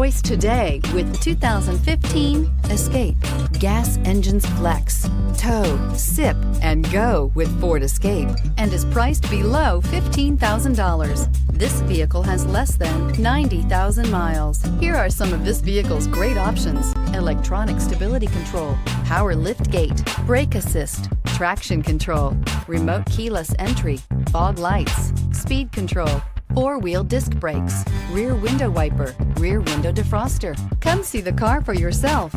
choice today with the 2015 Escape. Gas engines flex, tow, sip, and go with Ford Escape, and is priced below $15,000. This vehicle has less than 90,000 miles. Here are some of this vehicle's great options: electronic stability control, power lift gate, brake assist, traction control, remote keyless entry, fog lights, speed control, four-wheel disc brakes, rear window wiper, rear window defroster. Come see the car for yourself.